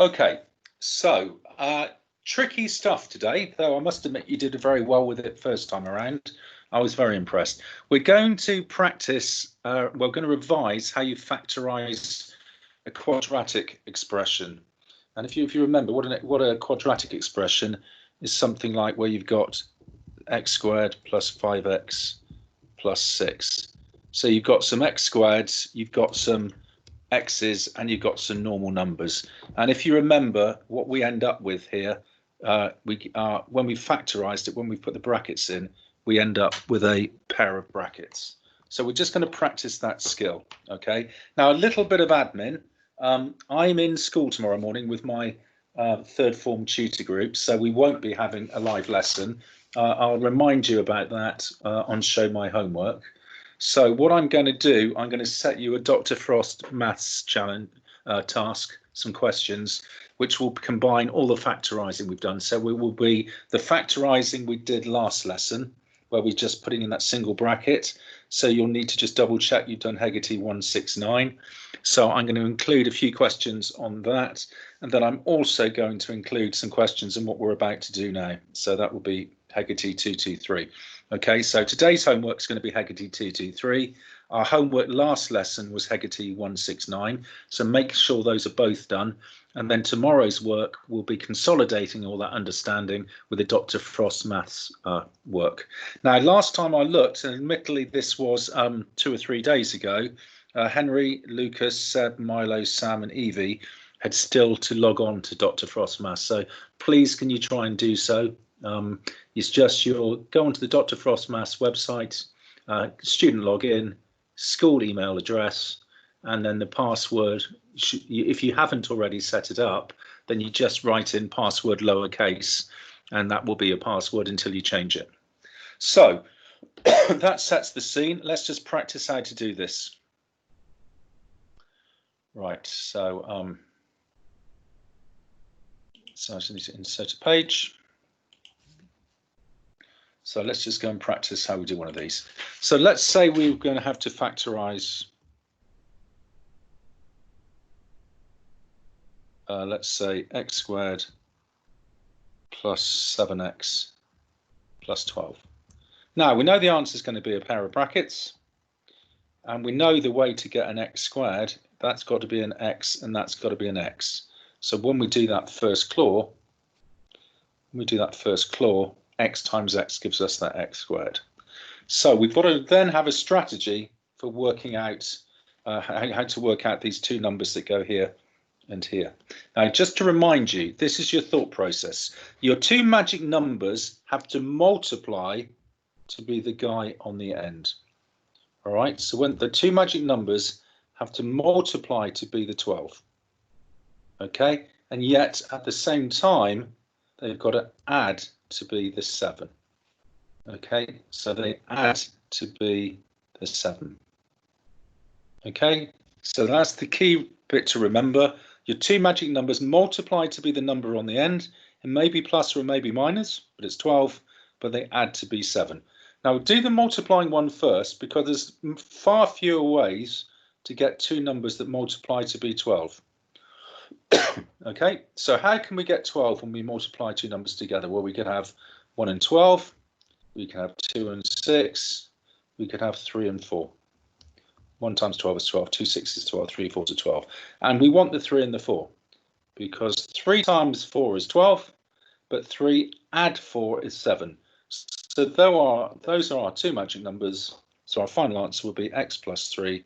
Okay, so tricky stuff today, though I must admit you did very well with it first time around. I was very impressed. We're going to practice, we're going to revise how you factorize a quadratic expression. And if you remember, what a quadratic expression is something like where you've got x squared plus 5x plus 6. So you've got some x squareds, you've got some x's, and you've got some normal numbers. And if you remember, what we end up with here, when we factorized it, when we put the brackets in, we end up with a pair of brackets. So we're just going to practice that skill. Okay. Now a little bit of admin. I'm in school tomorrow morning with my third form tutor group, so we won't be having a live lesson. I'll remind you about that on Show My Homework. So what I'm going to do, I'm going to set you a Dr. Frost maths challenge task, some questions, which will combine all the factorising we've done. So we will be the factorising we did last lesson, where we're just putting in that single bracket. So you'll need to just double check you've done Hegarty 169. So I'm going to include a few questions on that. And then I'm also going to include some questions on what we're about to do now. So that will be Hegarty 223. Okay, so today's homework is going to be Hegarty 223. Our homework last lesson was Hegarty 169. So make sure those are both done. And then tomorrow's work will be consolidating all that understanding with the Dr. Frost maths work. Now, last time I looked, and admittedly this was 2 or 3 days ago, Henry, Lucas, Seb, Milo, Sam and Evie had still to log on to Dr. Frost maths. So please can you try and do so. It's just you'll go onto the Dr. Frost maths website, student login, school email address, and then the password. If you haven't already set it up, then you just write in password lowercase, and that will be a password until you change it. So that sets the scene. Let's just practice how to do this. Right, so I just need to insert a page. So let's just go and practice how we do one of these. So let's say we're going to have to factorize, let's say x squared plus 7x plus 12. Now we know the answer is going to be a pair of brackets, and we know the way to get an x squared, that's got to be an x and that's got to be an x. So when we do that first claw, x times x gives us that x squared. So we've got to then have a strategy for working out how to work out these two numbers that go here and here. Now, just to remind you, this is your thought process. Your two magic numbers have to multiply to be the guy on the end. All right, so when the two magic numbers have to multiply to be the 12. Okay, and yet at the same time, they've got to add to be the 7. Okay, so they add to be the 7. Okay, so that's the key bit to remember. Your two magic numbers multiply to be the number on the end. It may be plus or it may be minus, but it's 12, but they add to be 7. Now we'll do the multiplying one first, because there's far fewer ways to get two numbers that multiply to be 12. Okay, so how can we get 12 when we multiply two numbers together? Well, we could have 1 and 12, we can have 2 and 6, we could have 3 and 4. 1 times 12 is 12, 2 6 is 12, 3 4 is 12. And we want the 3 and the 4, because 3 times 4 is 12, but 3 add 4 is 7. So those are our two magic numbers. So our final answer will be x plus 3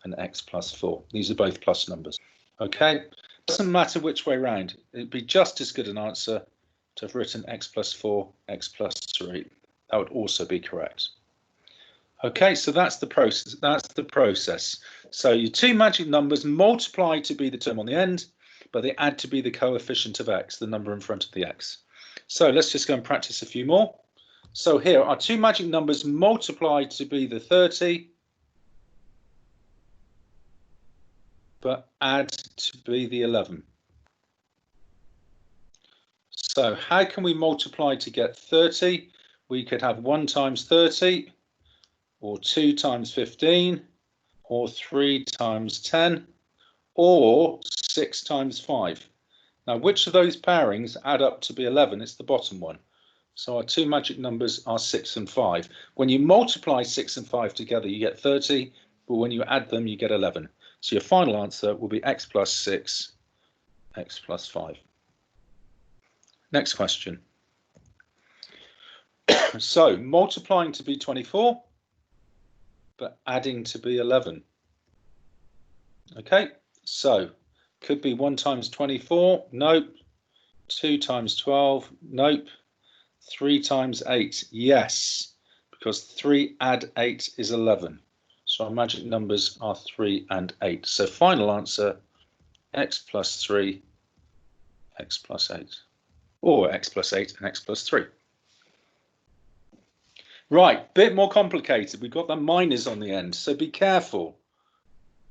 and x plus 4. These are both plus numbers. Okay, doesn't matter which way round. It'd be just as good an answer to have written x plus 4, x plus 3. That would also be correct. Okay, so that's the process. So your two magic numbers multiply to be the term on the end, but they add to be the coefficient of x, the number in front of the x. So let's just go and practice a few more. So here our two magic numbers multiply to be the 30, but add to be the 11. So how can we multiply to get 30? We could have 1 times 30, or 2 times 15, or 3 times 10, or 6 times 5. Now, which of those pairings add up to be 11? It's the bottom one. So our two magic numbers are 6 and 5. When you multiply 6 and 5 together, you get 30, but when you add them, you get 11. So your final answer will be x plus 6, x plus 5. Next question. So multiplying to be 24, but adding to be 11. Okay, so could be 1 times 24, nope. 2 times 12, nope. 3 times 8, yes, because 3 add 8 is 11. So our magic numbers are 3 and 8. So final answer, x plus 3, x plus 8. Or x plus 8 and x plus 3. Right, bit more complicated. We've got that minus on the end, so be careful.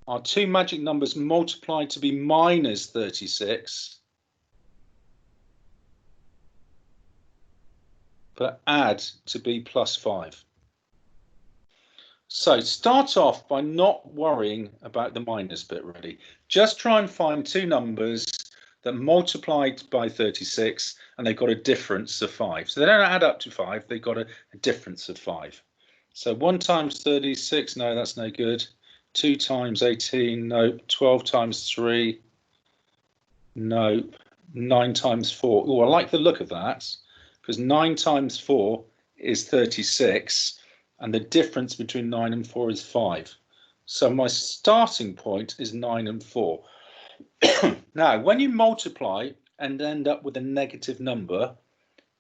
Our two magic numbers multiply to be minus 36, but add to be plus 5. So start off by not worrying about the minus bit really. Just try and find two numbers that multiplied by 36 and they've got a difference of 5. So they don't add up to 5, they've got a difference of 5. So 1 times 36, no, that's no good. 2 times 18, no. 12 times 3, no. 9 times 4. Oh, I like the look of that, because 9 times 4 is 36, and the difference between 9 and 4 is 5. So my starting point is 9 and 4. Now, when you multiply and end up with a negative number,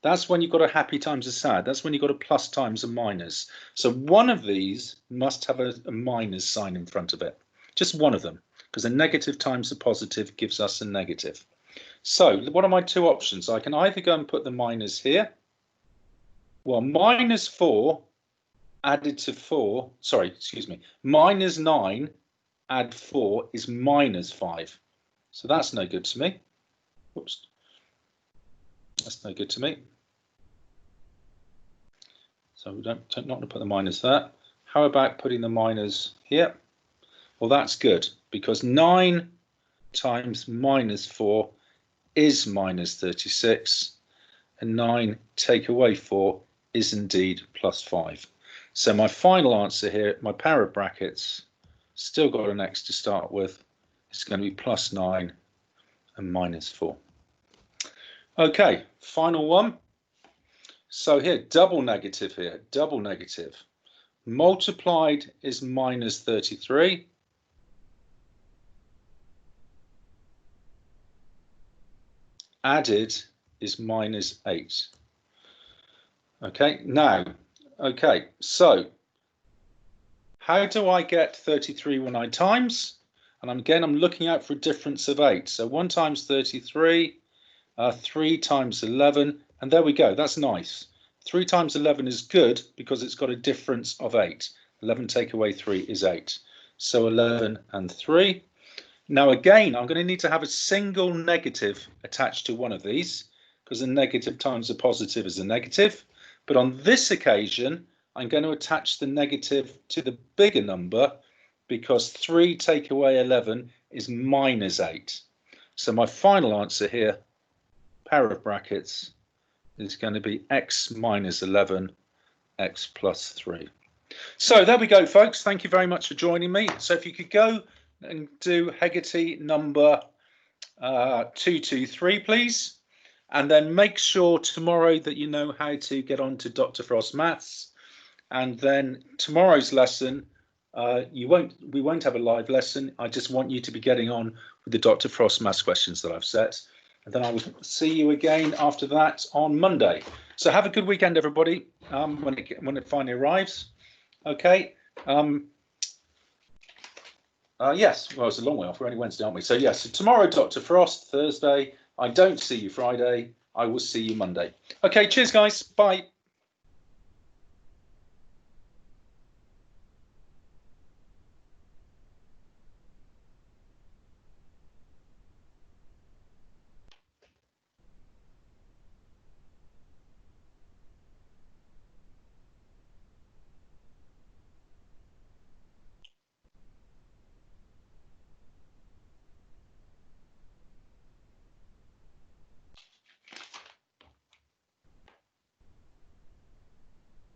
that's when you've got a happy times a sad. That's when you've got a plus times a minus. So one of these must have a minus sign in front of it. Just one of them, because a negative times a positive gives us a negative. So what are my two options? I can either go and put the minus here. Well, minus 4 added to 4, sorry, excuse me, minus 9 add 4 is minus 5. So that's no good to me. Whoops. That's no good to me. So we don't not going to put the minus there. How about putting the minus here? Well, that's good, because 9 times minus 4 is minus 36, and 9 take away 4 is indeed plus 5. So my final answer here, my pair of brackets, still got an x to start with. It's going to be plus 9 and minus 4. Okay, final one. So here, double negative here, double negative. Multiplied is minus 33. Added is minus 8. Okay, now, okay, so how do I get 33 when I times? And again, I'm looking out for a difference of 8. So 1 times 33, 3 times 11, and there we go. That's nice. 3 times 11 is good because it's got a difference of 8. 11 take away 3 is 8. So 11 and 3. Now again, I'm going to need to have a single negative attached to one of these, because a negative times a positive is a negative. But on this occasion, I'm going to attach the negative to the bigger number, because 3 take away 11 is minus 8. So my final answer here, pair of brackets, is going to be x minus 11, x plus 3. So there we go, folks. Thank you very much for joining me. So if you could go and do Hegarty number 223, please. And then make sure tomorrow that you know how to get on to Dr. Frost Maths. And then tomorrow's lesson, we won't have a live lesson. I just want you to be getting on with the Dr. Frost Maths questions that I've set. And then I will see you again after that on Monday. So have a good weekend, everybody, when it finally arrives. Okay. Yes, well, it's a long way off. We're only Wednesday, aren't we? So yes, so tomorrow, Dr. Frost, Thursday. I don't see you Friday. I will see you Monday. Okay, cheers, guys. Bye.